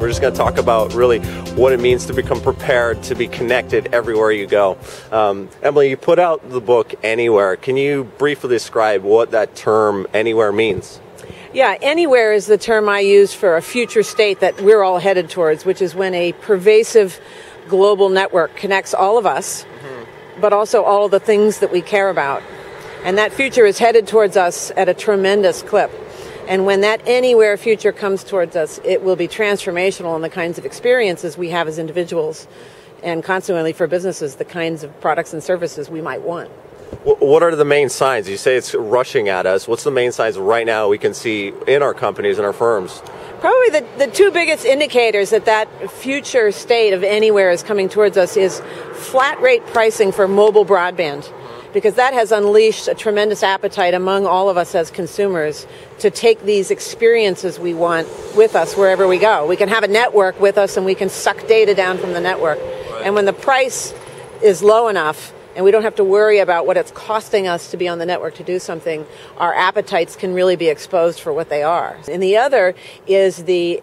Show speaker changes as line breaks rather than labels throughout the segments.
We're just going to talk about really what it means to become prepared to be connected everywhere you go. Emily, you put out the book Anywhere. Can you briefly describe what that term anywhere means?
Yeah, anywhere is the term I use for a future state that we're all headed towards, which is when a pervasive global network connects all of us, but also all of the things that we care about. And that future is headed towards us at a tremendous clip. And when that anywhere future comes towards us, it will be transformational in the kinds of experiences we have as individuals, and consequently for businesses, the kinds of products and services we might want.
What are the main signs? You say it's rushing at us. What's the main signs right now we can see in our companies and our firms?
Probably the two biggest indicators that future state of anywhere is coming towards us is flat rate pricing for mobile broadband, because that has unleashed a tremendous appetite among all of us as consumers to take these experiences we want with us wherever we go. We can have a network with us and we can suck data down from the network. Right. And when the price is low enough and we don't have to worry about what it's costing us to be on the network to do something, our appetites can really be exposed for what they are. And the other is the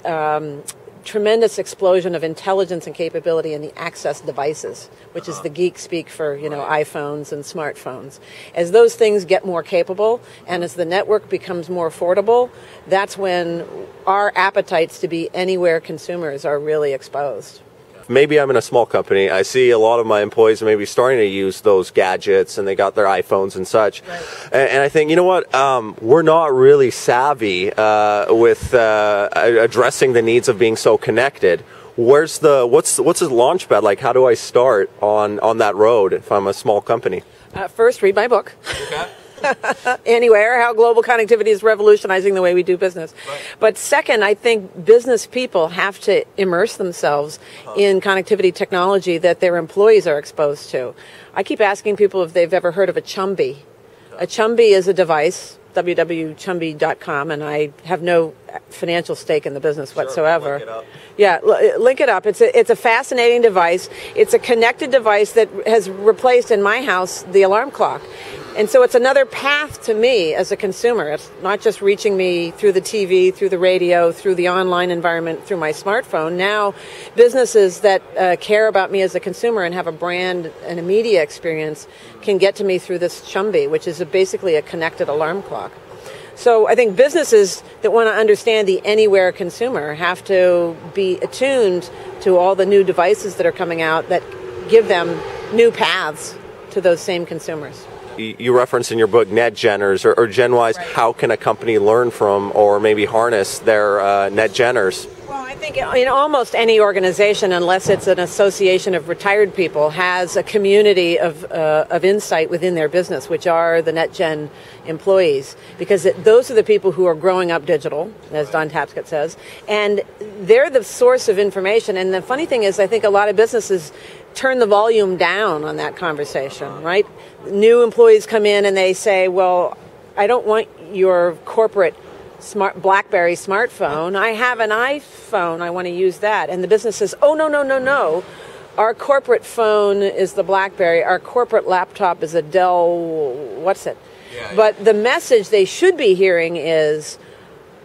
tremendous explosion of intelligence and capability in the access devices, which is the geek speak for, iPhones and smartphones. As those things get more capable and as the network becomes more affordable, that's when our appetites to be anywhere consumers are really exposed.
Maybe I'm in a small company. I see a lot of my employees maybe starting to use those gadgets and they got their iPhones and such. Right. And I think, you know what, we're not really savvy with addressing the needs of being so connected. What's the launch pad like? How do I start on that road if I'm a small company?
First, read my book. Okay. Anywhere, how global connectivity is revolutionizing the way we do business. Right. But second, I think business people have to immerse themselves in connectivity technology that their employees are exposed to. I keep asking people if they've ever heard of a Chumby. A Chumby is a device, www.chumby.com, and I have no financial stake in the business whatsoever.
Link it up.
Yeah, link it up. It's a fascinating device. It's a connected device that has replaced in my house the alarm clock. And so it's another path to me as a consumer. It's not just reaching me through the TV, through the radio, through the online environment, through my smartphone. Now, businesses that care about me as a consumer and have a brand and a media experience can get to me through this Chumby, which is basically a connected alarm clock. So I think businesses that want to understand the anywhere consumer have to be attuned to all the new devices that are coming out that give them new paths to those same consumers.
You reference in your book NetGeners or GenYs. Right. How can a company learn from or maybe harness their NetGeners?
Well, I think in almost any organization, unless it's an association of retired people, has a community of insight within their business, which are the NetGen employees, because those are the people who are growing up digital, as Don Tapscott says, and they're the source of information. And the funny thing is, I think a lot of businesses turn the volume down on that conversation, right? New employees come in and they say, well, I don't want your corporate BlackBerry smartphone. I have an iPhone. I want to use that. And the business says, oh, no. Our corporate phone is the BlackBerry. Our corporate laptop is a Dell, what's it? Yeah. But the message they should be hearing is,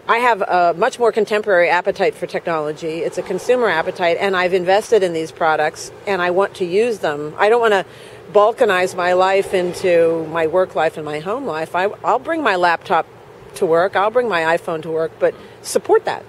I have a much more contemporary appetite for technology. It's a consumer appetite, and I've invested in these products, and I want to use them. I don't want to balkanize my life into my work life and my home life. I'll bring my laptop to work. I'll bring my iPhone to work, but support that.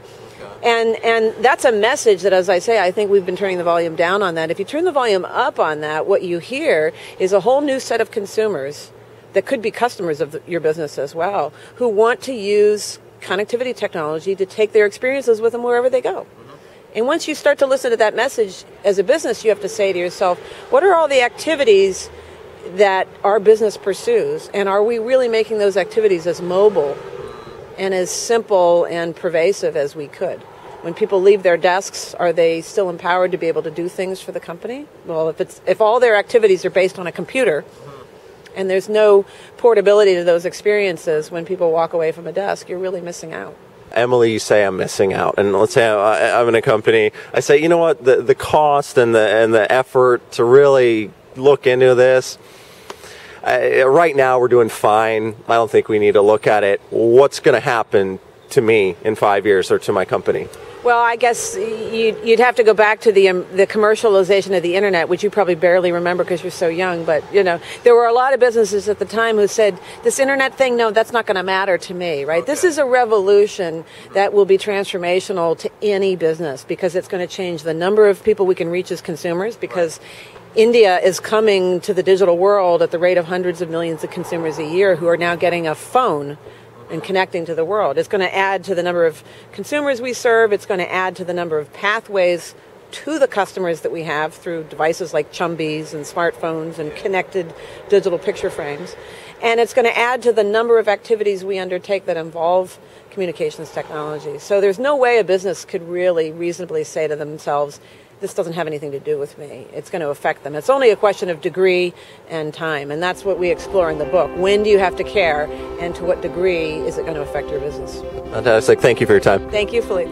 And that's a message that, as I say, I think we've been turning the volume down on that. If you turn the volume up on that, what you hear is a whole new set of consumers that could be customers of your business as well, who want to use connectivity technology to take their experiences with them wherever they go. And once you start to listen to that message as a business, you have to say to yourself, what are all the activities that our business pursues? And are we really making those activities as mobile and as simple and pervasive as we could? When people leave their desks, are they still empowered to be able to do things for the company? Well, if all their activities are based on a computer, and there's no portability to those experiences when people walk away from a desk, you're really missing out.
Emily, you say I'm missing out, and let's say I'm in a company. I say, you know what, the cost and the effort to really look into this. Right now, we're doing fine. I don't think we need to look at it. What's going to happen to me in 5 years or to my company?
Well, I guess you'd have to go back to the commercialization of the internet, which you probably barely remember because you're so young. But, you know, there were a lot of businesses at the time who said, this internet thing, no, that's not going to matter to me, right? Okay. This is a revolution that will be transformational to any business because it's going to change the number of people we can reach as consumers because India is coming to the digital world at the rate of hundreds of millions of consumers a year who are now getting a phone and connecting to the world. It's going to add to the number of consumers we serve. It's going to add to the number of pathways to the customers that we have through devices like Chumbees and smartphones and connected digital picture frames. And it's going to add to the number of activities we undertake that involve communications technology. So there's no way a business could really reasonably say to themselves, this doesn't have anything to do with me. It's going to affect them. It's only a question of degree and time, and that's what we explore in the book. When do you have to care, and to what degree is it going to affect your business?
Fantastic. Thank you for your time.
Thank you, Filip.